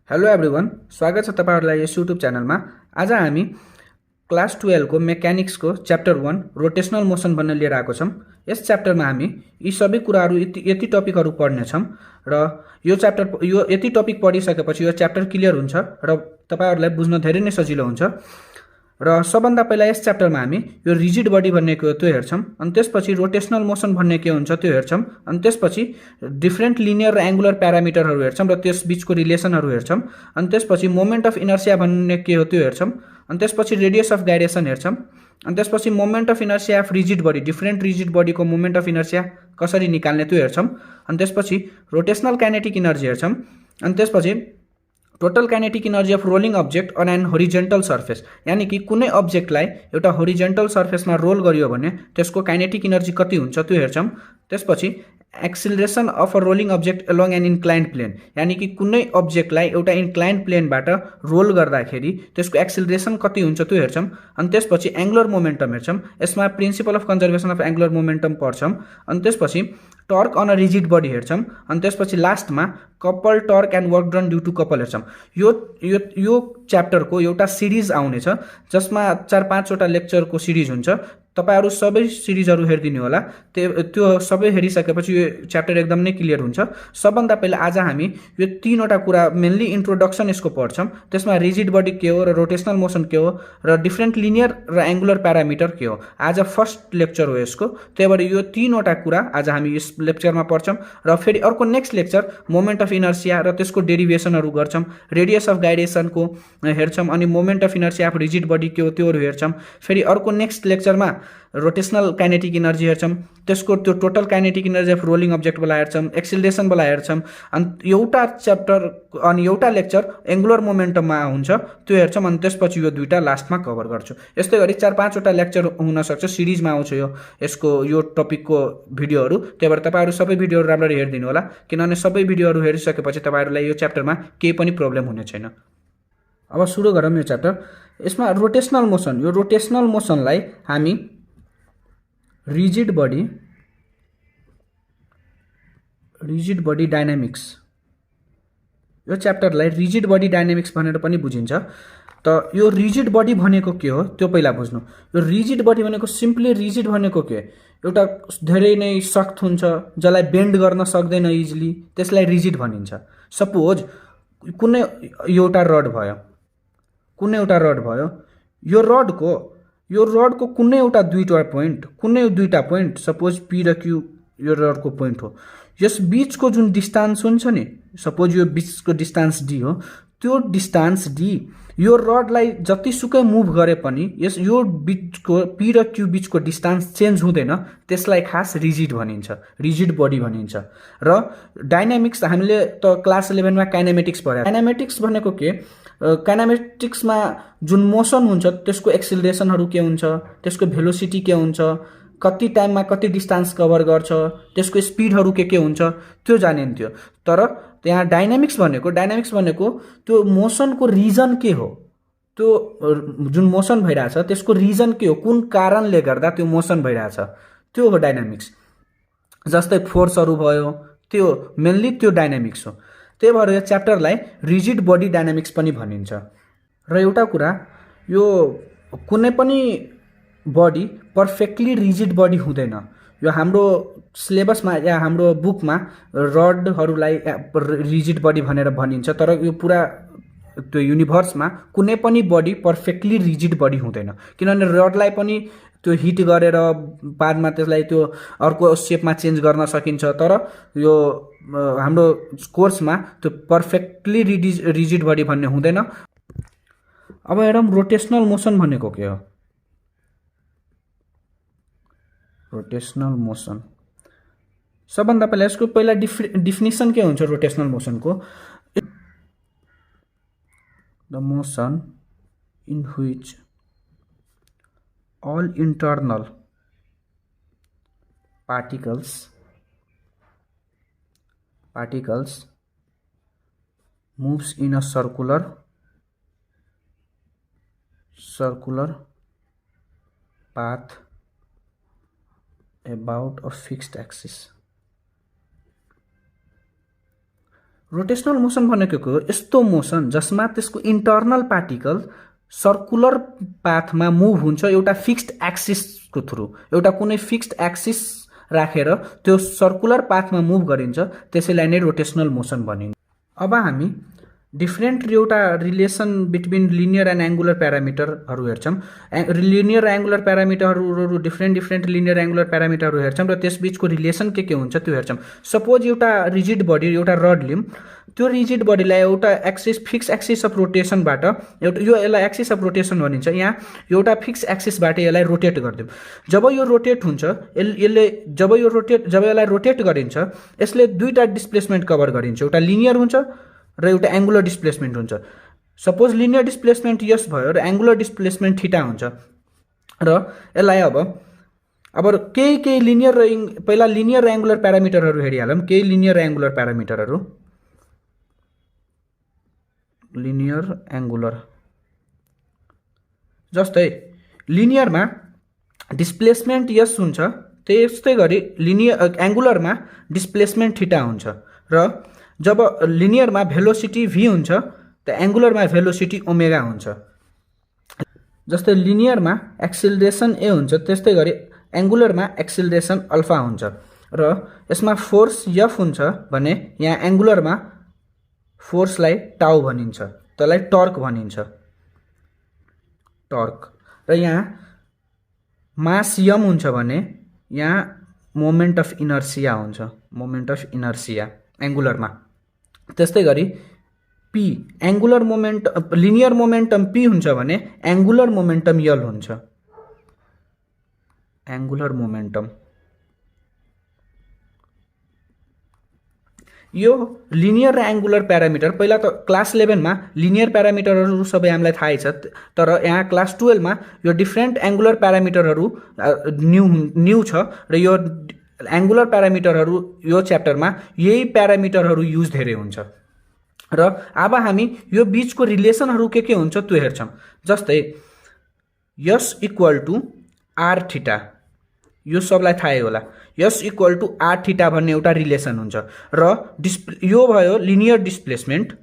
Hello everyone, स्वागत छ तपाईहरुलाई यस युट्युब च्यानलमा। आज हामी क्लास 12 को मेकानिक्सको च्याप्टर 1 रोटेशनल मोसन भन्ने लिएर आएको छौं। यस च्याप्टरमा हामी यी सबै कुराहरू यति टपिकहरू पढ्ने छौं र यो यति टपिक पढिसकेपछि यो च्याप्टर क्लियर हुन्छ र तपाईहरुलाई बुझ्न धेरै नै सजिलो हुन्छ। र सबभन्दा पहिला यस च्याप्टरमा हामी यो रिजिड बडी भन्ने के हो त्यो हेर्छौं, अनि त्यसपछि रोटेशनल मोसन भन्ने के हुन्छ त्यो हेर्छौं, अनि त्यसपछि डिफरेन्ट लिनियर र एंगुलर प्यारामिटरहरू हेर्छौं र त्यस बीचको रिलेसनहरू हेर्छौं, अनि त्यसपछि मोमेन्ट अफ इनर्शिया भन्ने के हो त्यो हेर्छौं, अनि त्यसपछि रेडियस अफ गाइरेसन हेर्छौं, अनि त्यसपछि moment of inertia of rigid body different rigid बडीको मोमेन्ट अफ इनर्शिया कसरी निकाल्ने त्यो हेर्छौं, अनि त्यसपछि रोटेशनल काइनेटिक इनर्जी हेर्छौं, अनि त्यसपछि total kinetic energy of rolling object on an horizontal surface, यानी कि कुनै अब्जेक्टलाई एउटा होरिजेन्टल सर्फेसमा रोल गरियो भने त्यसको काइनेटिक इनर्जी कति हुन्छ त्यो हेर्छौं। त्यसपछि acceleration of a rolling object along an inclined plane, यानी कि कुनै अब्जेक्टलाई एउटा इन्क्लाइन्ड प्लेनबाट रोल गर्दाखेरि त्यसको एक्सिलरेसन कति हुन्छ त्यो हेर्छौं, अनि त्यसपछि एंगुलर मोमेन्टम हेर्छौं। यसमा principle of conservation of angular momentum पढ्छौं, अनि त्यसपछि torque on a rigid body हेर्छौं, अनि त्यसपछि लास्टमा couple torque and work done due to couple हेर्छौं। यो च्याप्टरको एउटा सिरिज आउनेछ जसमा 4-5 वटा लेक्चरको सिरिज हुन्छ। तपाईहरु सबै सिरिजहरू हेर्दिनु होला, त्यो सबै हेरिसकेपछि यो च्याप्टर एकदम नै क्लियर हुन्छ। सबभन्दा पहिला आज हामी यो 3 वटा कुरा मेनली इन्ट्रोडक्सन यसको पढ्छौं। त्यसमा रिजिड बडी के हो र रोटेशनल मोसन के हो र डिफरेन्ट लिनियर र एंगुलर प्यारामिटर के हो। आज फर्स्ट लेक्चर हो यसको, त्यही भएर यो 3 वटा कुरा आज हामी यस लेक्चरमा पढ्छौं र फेरि अर्को next lecture moment of inertia र त्यसको डेरिभेसनहरू गर्छौं, रेडियस अफ गाइरेसनको हेर्छौं, अनि moment of inertia of rigid body के हो त्योहरू हेर्छौं। फेरि अर्को नेक्स्ट लेक्चरमा रोटेशनल काइनेटिक इनर्जी हेर्छौं, त्यसको त्यो total kinetic energy of rolling object वाला हेर्छौं, एक्सिलरेसन वाला हेर्छौं, अनि एउटा च्याप्टर अनि एउटा लेक्चर एंगुलर मोमेन्टममा हुन्छ त्यो हेर्छौं, अनि त्यसपछि यो दुईटा लास्टमा कभर गर्छु। यस्तै गरी 4-5 वटा लेक्चर हुन सक्छ, सिरिजमा आउँछ यो टपिकको भिडियोहरू। त्यही भएर तपाईहरु सबै भिडियोहरू राम्ररी हेर्दिनु होला, किनभने सबै भिडियोहरू हेरिसकेपछि तपाईहरुलाई यो च्याप्टरमा केही पनि प्रब्लम हुने छैन। अब सुरु गरौँ यो च्याप्टर। यसमा रोटेशनल मोसन, यो रोटेशनल मोसनलाई हामी रिजिड बडी डायनामिक्स, यो च्याप्टरलाई रिजिड बडी डायनामिक्स भनेर पनि बुझिन्छ। त यो रिजिड बडी भनेको के हो त्यो पहिला बुझ्नु। यो रिजिड बडी भनेको सिम्पली रिजिड भनेको के, एउटा धेरै नै सख्त हुन्छ जसलाई बेन्ड गर्न सक्दैन इजिली, त्यसलाई रिजिड भनिन्छ। सपोज कुनै एउटा रड भयो, यो रडको कुनै एउटा दुईटा पोइन्ट सपोज पी र क्यू यो रडको पोइन्ट हो। यस बीचको जुन डिस्टेन्स हुन्छ नि, सपोज यो बीचको डिस्टेन्स डी हो, त्यो डिस्टेन्स डी यो रडलाई जतिसुकै मुभ गरे पनि यो बीचको पी र क्यू बीचको डिस्टेन्स चेन्ज हुँदैन, त्यसलाई खास रिजिड भनिन्छ, रिजिड बडी भनिन्छ। र डायनामिक्स हामीले त क्लास 11 मा काइनेमेटिक्स पढ्यौं। काइनेमेटिक्स भनेको के, काइनेमेटिक्समा जुन मोसन हुन्छ त्यसको एक्सिलरेसनहरू के हुन्छ, त्यसको भेलोसिटी के हुन्छ, कति टाइममा कति डिस्टेन्स कभर गर्छ, त्यसको स्पिडहरू के हुन्छ त्यो जानिन्थ्यो। तर त्यहाँ डायनामिक्स भनेको त्यो मोसनको रिजन के हो, त्यो जुन मोसन भइरहेछ त्यसको रिजन के हो, कुन कारणले गर्दा त्यो मोसन भइरहेछ त्यो हो डायनामिक्स। जस्तै फोर्सहरू भयो, त्यो मेनली त्यो डायनामिक्स हो। त्यही भएर यो च्याप्टरलाई रिजिड बडी डायनामिक्स पनि भनिन्छ। र एउटा कुरा, यो कुनै पनि बडी पर्फेक्टली रिजिड बडी हुँदैन। यो हाम्रो सिलेबसमा या हाम्रो बुकमा रडहरूलाई रिजिड बडी भनेर भनिन्छ, तर यो पुरा त्यो युनिभर्समा कुनै पनि बडी पर्फेक्टली रिजिड बडी हुँदैन, किनभने रडलाई पनि त्यो हिट गरेर बादमा त्यसलाई त्यो अर्को शेपमा चेन्ज गर्न सकिन्छ, तर यो हाम्रो कोर्समा त्यो पर्फेक्टली रिजिड बडी भन्ने हुँदैन। अब हेरौँ रोटेशनल मोसन भनेको के हो। रोटेशनल मोसन सबभन्दा पहिला यसको पहिला डिफिनिसन के हुन्छ रोटेशनल मोसनको। The motion in which all internal particles moves in a circular path about a fixed axis। Rotational motion भनेको यस्तो मोसन जसमा त्यसको इन्टर्नल पार्टिकल सर्कुलर पाथमा मुभ हुन्छ एउटा फिक्स्ड एक्सिसको थ्रु, एउटा कुनै फिक्स्ड एक्सिस राखेर त्यो सर्कुलर पाथमा मुभ गरिन्छ, त्यसैलाई नै रोटेशनल मोसन भनिन्छ। अब हामी डिफ्रेन्ट एउटा relation between linear and angular प्यारामिटरहरू हेर्छौँ। लिनियर एङ्गुलर प्यारामिटरहरू डिफ्रेन्ट लिनियर एङ्गुलर प्यारामिटरहरू हेर्छौँ र त्यसबिचको रिलेसन के हुन्छ त्यो हेर्छौँ। सपोज एउटा रिजिड बडी, एउटा रड लिउँ, त्यो रिजिड बडीलाई एउटा एक्सिस फिक्स एक्सिस अफ रोटेसनबाट यसलाई एक्सिस अफ रोटेसन भनिन्छ। यहाँ एउटा फिक्स एक्सिसबाट यसलाई रोटेट गरिदिउँ। जब यो रोटेट हुन्छ जब यसलाई रोटेट गरिन्छ यसले दुईवटा डिस्प्लेसमेन्ट कभर गरिन्छ, एउटा लिनियर हुन्छ र एउटा एङ्गुलर डिस्प्लेसमेन्ट हुन्छ। सपोज लिनियर डिस्प्लेसमेन्ट यस भयो र एङ्गुलर डिस्प्लेसमेन्ट थीटा हुन्छ र यसलाई अब केही लिनियर र पहिला लिनियर र एङ्गुलर प्यारामिटरहरू हेरिहालौँ। केही लिनियर र एङ्गुलर प्यारामिटरहरू, लिनियर एङ्गुलर, जस्तै लिनियरमा डिस्प्लेसमेन्ट यस हुन्छ, त्यस्तै गरी एङ्गुलरमा डिस्प्लेसमेन्ट थीटा हुन्छ र जब लिनियरमा भेलोसिटी v हुन्छ त एङ्गुलरमा भेलोसिटी ओमेगा हुन्छ। जस्तै लिनियरमा एक्सिलरेसन a हुन्छ, त्यस्तै गरी एङ्गुलरमा एक्सिलरेसन अल्फा हुन्छ र यसमा फोर्स f हुन्छ भने यहाँ एङ्गुलरमा फोर्सलाई टाउ भनिन्छ, त्यसलाई टर्क भनिन्छ, टर्क। र यहाँ मास m हुन्छ भने यहाँ मोमेन्ट अफ इनर्सिया हुन्छ, मोमेन्ट अफ इनर्सिया एङ्गुलरमा। त्यस्तै गरी p angular linear momentum p हुन्छ भने एङ्गुलर मोमेन्टम l हुन्छ, एङ्गुलर मोमेन्टम। यो लिनियर र एङ्गुलर प्यारामिटर पहिला त क्लास 11 मा लिनियर प्यारामिटरहरू सबै हामीलाई थाहै छ, तर यहाँ क्लास 12 मा यो डिफ्रेन्ट एङ्गुलर प्यारामिटरहरू न्यू छ र यो एङ्गुलर प्यारामिटरहरू यो च्याप्टरमा यही प्यारामिटरहरू युज धेरै हुन्छ र अब हामी यो बीचको रिलेसनहरू के हुन्छ त्यो हेर्छौँ। जस्तै यस इक्वल टु आर थीटा, यो सबलाई थाहै होला, यस इक्वल टु आर थीटा भन्ने एउटा रिलेसन हुन्छ र यो भयो लिनियर डिस्प्लेसमेन्ट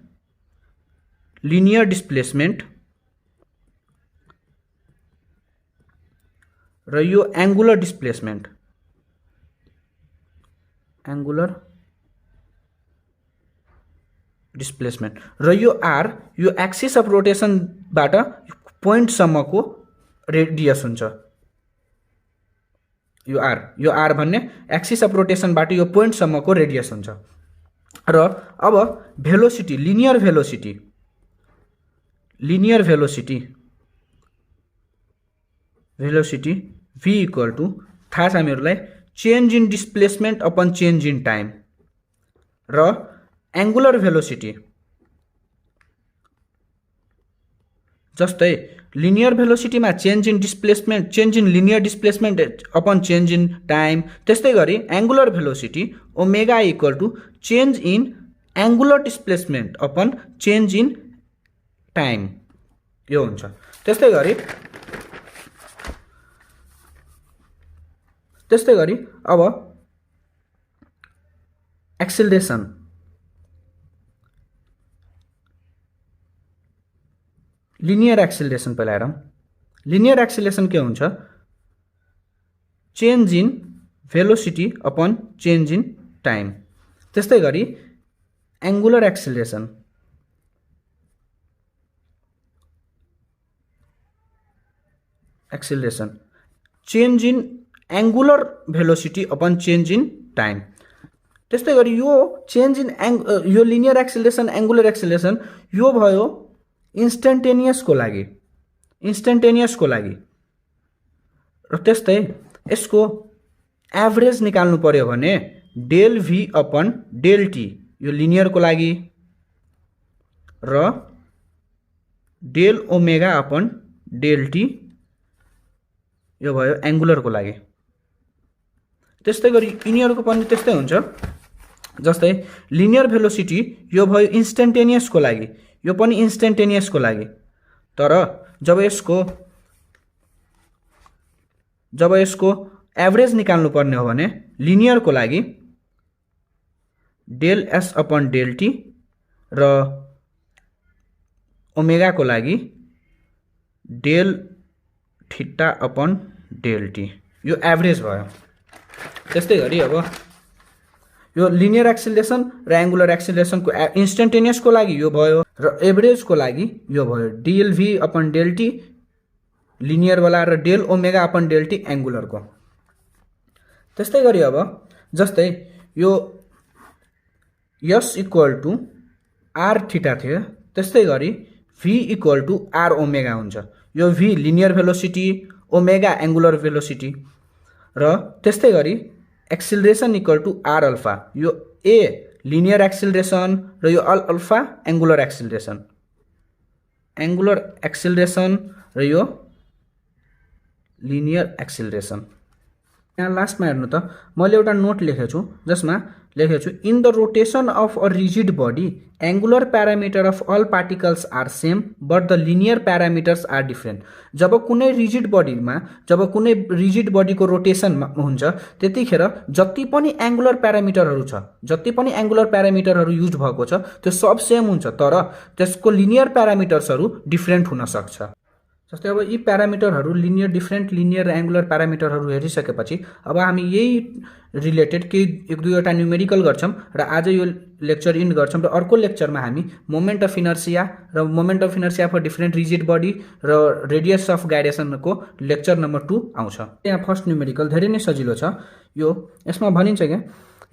र यो एङ्गुलर डिस्प्लेसमेन्ट, र यो आर यो एक्सिस अफ रोटेसनबाट पोइन्टसम्मको रेडियस हुन्छ। यो आर भन्ने एक्सिस अफ रोटेसनबाट यो पोइन्टसम्मको रेडियस हुन्छ र अब velocity, linear velocity v equal to थाहा छ हामीहरूलाई change in displacement upon change in time र एङ्गुलर भेलोसिटी जस्तै लिनियर भेलोसिटीमा change in linear displacement upon change in time, त्यस्तै गरी angular velocity omega equal to change in angular displacement upon change in time यो हुन्छ। त्यस्तै गरी अब एक्सिलरेसन, लिनियर एक्सिलरेसन पहिला हेरौँ। लिनियर एक्सिलरेसन के हुन्छ? Change in velocity upon change in time. त्यस्तै गरी angular acceleration, change in angular velocity upon change in time. त्यस्तै गरी यो चेन्ज इन यो लिनियर एक्सिलरेसन, एङ्गुलर एक्सिलरेसन यो भयो इन्स्टेन्टेनियसको लागि र त्यस्तै यसको एभरेज निकाल्नु पर्यो भने del v upon del t यो लिनियरको लागि र del omega upon del t यो भयो एङ्गुलरको लागि। त्यस्तै गरी यिनीहरूको पनि त्यस्तै हुन्छ। जस्तै लिनियर भेलोसिटी यो भयो इन्स्टेन्टेनियसको लागि, यो पनि इन्स्टेन्टेनियसको लागि, तर जब यसको एभरेज निकाल्नु पर्ने हो भने लिनियरको लागि del s upon del t र ओमेगाको लागि del theta upon del t, यो एभरेज भयो। त्यस्तै गरी अब यो लिनियर एक्सिलरेसन र एंगुलर एक्सिलरेसनको इन्स्टेन्टेनियसको लागि यो भयो र एभरेजको लागि यो भयो del v upon del t लिनियरवाला र del omega upon del t एंगुलरको। त्यस्तै गरी अब जस्तै यो s equal to r theta थियो, त्यस्तै गरी v equal to r omega हुन्छ। यो v linear velocity, omega angular velocity, र त्यस्तै गरी acceleration equal to r alpha, यो ए लिनियर एक्सिलरेसन र यो अल्फा एंगुलर एक्सिलरेसन, र यो लिनियर एक्सिलरेसन। यहाँ लास्टमा हेर्नु त मैले एउटा नोट लेखेको छु जसमा लेखेको छु in the rotation of a rigid body angular parameter of all particles are same but the linear parameters are different. जब कुनै रिजिड बडीमा, जब कुनै रिजिड बडीको रोटेसन हुन्छ त्यतिखेर जति पनि एंगुलर प्यारामिटरहरू छ, जति पनि एंगुलर प्यारामिटरहरू युज भएको छ त्यो सब सेम हुन्छ, तर त्यसको लिनियर प्यारामिटर्सहरू डिफ्रेन्ट हुन सक्छ। जस्तै अब यी प्यारामिटरहरू लिनियर, डिफ्रेन्ट लिनियर र एंगुलर प्यारामिटरहरू हेरिसकेपछि अब हामी यही रिलेटेड केही एक दुईवटा न्युमेरिकल गर्छौं र आज यो लेक्चर इन्ड गर्छौं र अर्को लेक्चरमा हामी मोमेन्ट अफ इनर्सिया र moment of inertia for different rigid body र रेडियस अफ गाइरेसनको लेक्चर नम्बर 2 आउँछ। यहाँ फर्स्ट न्युमेरिकल धेरै नै सजिलो छ। यो यसमा भनिन्छ के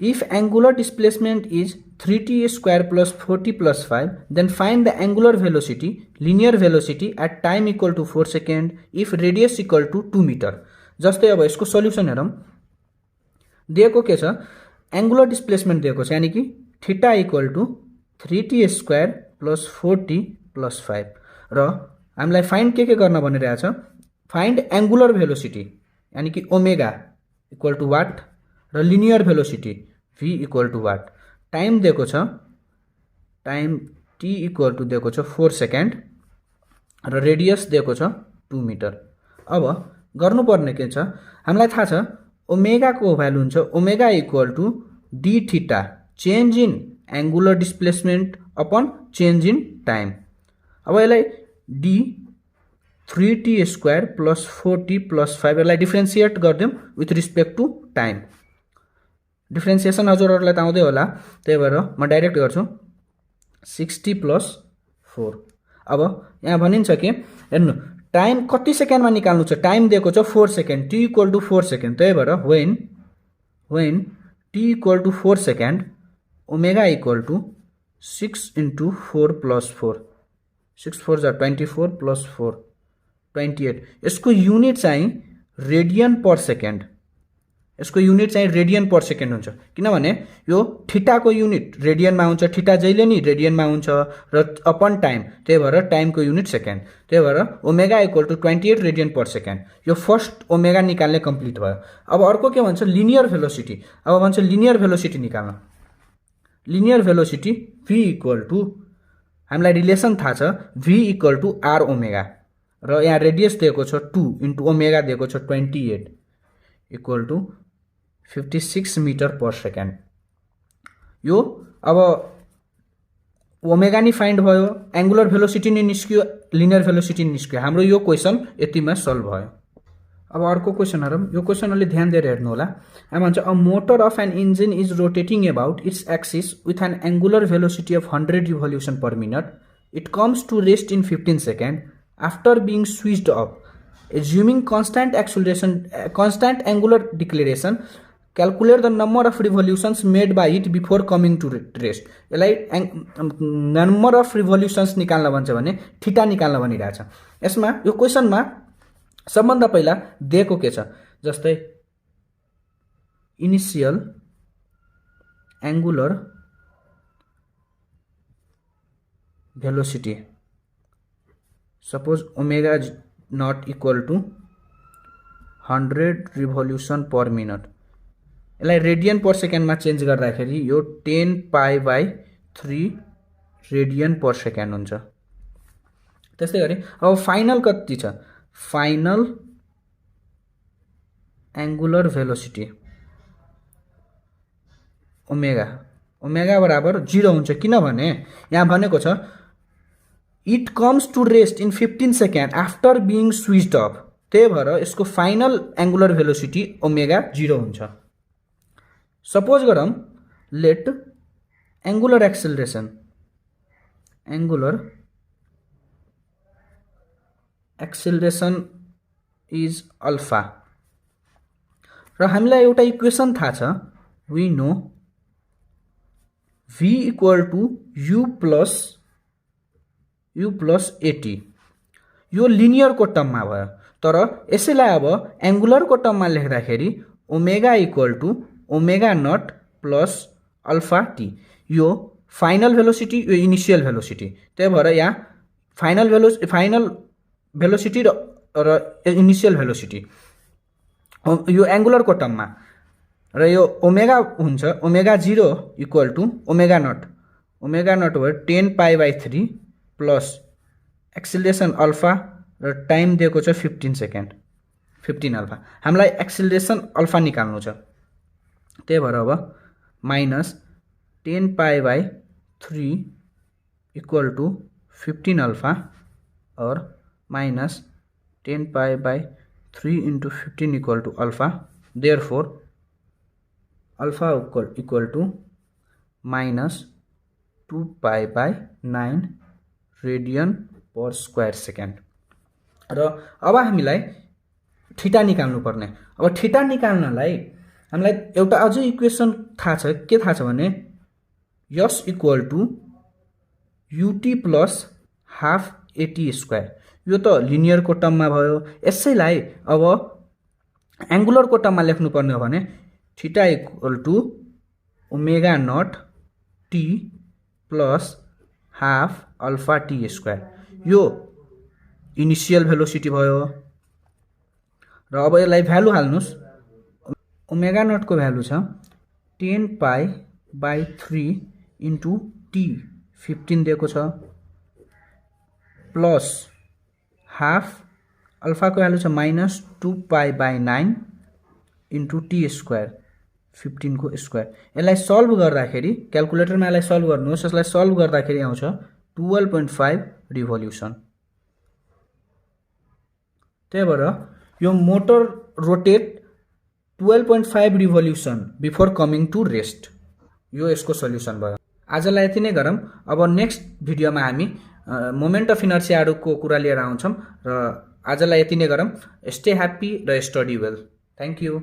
if angular displacement is 3t square plus 4t plus 5 then find the angular velocity, linear velocity at time equal to 4 second if radius equal to 2 meter। जस्तै अब यसको सल्युसन हेरौं। दिएको के छ, एंगुलर डिस्प्लेसमेन्ट दिएको छ, यानी कि theta equal to 3t square plus 4t plus 5 र हामीलाई फाइन्ड के गर्न भनिरहेछ, फाइन्ड एंगुलर भेलोसिटी यानी कि ओमेगा इक्वल टू वाट र linear velocity v equal to what, time दिएको छ, टाइम t इक्वल टू दिएको छ 4 सेकेन्ड र रेडियस दिएको छ 2 मिटर। अब गर्नुपर्ने के छ, हामीलाई थाहा छ ओमेगा को भ्यालु हुन्छ omega equal to D theta, change in angular displacement upon change in time. अब यसलाई D 3t square plus 4t plus 5 यसलाई डिफ्रेन्सिएट गरिदिउँ with respect to time. Differentiation हजुरहरूलाई त आउँदै होला, त्यही भएर म डाइरेक्ट गर्छु 60 प्लस 4। अब यहाँ भनिन्छ कि हेर्नु टाइम कति सेकेन्डमा निकाल्नु छ, टाइम दिएको छ 4 second, t equal to 4 second, त्यही भएर when t equal to 4 second omega equal to 6 into 4 plus 4, 6 4 जा 24 प्लस 4 28। यसको युनिट चाहिँ रेडियन पर सेकेन्ड, यसको युनिट चाहिँ रेडियन पर सेकेन्ड हुन्छ, किनभने यो थीटाको युनिट रेडियनमा हुन्छ, थीटा जहिले नि रेडियनमा हुन्छ र अपन टाइम, त्यही भएर टाइमको युनिट सेकेन्ड, त्यही भएर omega equal to 28 radian per second. यो फर्स्ट ओमेगा निकाल्ने कम्प्लिट भयो। अब अर्को के भन्छ, लिनियर भेलोसिटी। अब भन्छ लिनियर भेलोसिटी निकाल्न। Linear velocity v equal to, हामीलाई रिलेसन थाहा छ v equal to R omega र यहाँ रेडियस दिएको छ 2 इन्टु ओमेगा दिएको छ 28 equal to 56 metre per second. यो अब ओमेगा नि फाइन्ड भयो, एंगुलर भेलोसिटी नि निस्क्यो, लिनियर भेलोसिटी निस्क्यो। हाम्रो यो क्वेसन यतिमा सल्भ भयो। अब अर्को क्वेसन हेरौँ। यो क्वेसन अलि ध्यान दिएर हेर्नु होला। हामी भन्छ a motor of an engine is rotating about its axis with an angular velocity of 100 revolution per minute. It comes to rest in 15 second after being switched off. Assuming constant acceleration, constant angular deceleration, calculate the number of revolutions made by it before coming to rest। यसलाई number of रिभोल्युसन्स निकाल्न भन्छ भने theta निकाल्न भनिरहेछ। यसमा यो क्वेसनमा सबभन्दा पहिला दिएको के छ, जस्तै initial angular velocity, suppose omega naught equal to 100 revolution per minute. यसलाई रेडियन पर सेकेन्ड में चेन्ज गर्दाखेरि यो 10 π/3 रेडियन पर सेकेन्ड हुन्छ। त्यस्तै गरी अब फाइनल कति छ, final angular velocity omega omega बराबर 0 हुन्छ किनभने यहाँ भनेको छ it comes to rest in 15 second after being switched off, त्यही भएर यसको फाइनल एङ्गुलर भेलोसिटी ओमेगा 0 हुन्छ। सपोज गरौँ let angular acceleration is alpha, र हामीलाई एउटा इक्वेसन थाहा छ, we know v equal to u plus at, यो लिनियरको टर्ममा भयो, तर यसैलाई अब एङ्गुलरको टर्ममा लेख्दाखेरि omega equal to omega naught plus alpha T, यो फाइनल भेलोसिटी यो इनिसियल भेलोसिटी, त्यही भएर यहाँ फाइनल भेलोसिटी र इनिसियल भेलोसिटी यो एङ्गुलरको टर्ममा, र यो ओमेगा हुन्छ omega 0 equal to omega naught भयो 10π/3 प्लस एक्सिलरेसन अल्फा र टाइम दिएको छ 15 सेकेन्ड 15 अल्फा। हामीलाई एक्सिलरेसन अल्फा निकाल्नु छ, त्यही भएर अब माइनस 10π/3 इक्वल टु 15 अल्फा और minus 10π/3 into 15 equal to alpha, therefore alpha equal to minus 2π/9 radian per square second. र अब हामीलाई थीटा निकाल्नु पर्ने। अब थीटा निकाल्नलाई हामीलाई एउटा अझै इक्वेसन थाहा छ, के थाहा छ भने s equal to u t plus half a t square, यो त लिनियरको टर्ममा भयो। यसैलाई अब एङ्गुलरको टर्ममा लेख्नुपर्ने हो भने theta equal to omega naught T plus half alpha T square, यो इनिसियल भेलोसिटी भयो। र अब यसलाई भ्यालु हाल्नुस्, ओमेगा नटको भ्यालु छ 10π/3 इन्टु टी 15 दिएको छ, प्लस हाफ अल्फाको भ्यालु छ माइनस 2π/9 इन्टु टी स्क्वायर 15 को स्क्वायर। यसलाई सल्भ गर्दाखेरि क्यालकुलेटरमा यसलाई सल्भ गर्नुहोस्, यसलाई सल्भ गर्दाखेरि आउँछ 12.5 रिभोल्युसन। त्यही भएर यो motor rotate 12.5 revolution before coming to rest, यो यसको सल्युसन भयो। आजलाई यति नै गरौँ। अब नेक्स्ट भिडियोमा हामी मोमेन्ट अफ इनर्सियाहरूको कुरा लिएर आउँछौँ, र आजलाई यति नै गरौँ। स्टे ह्याप्पी र स्टडी वेल। Thank you.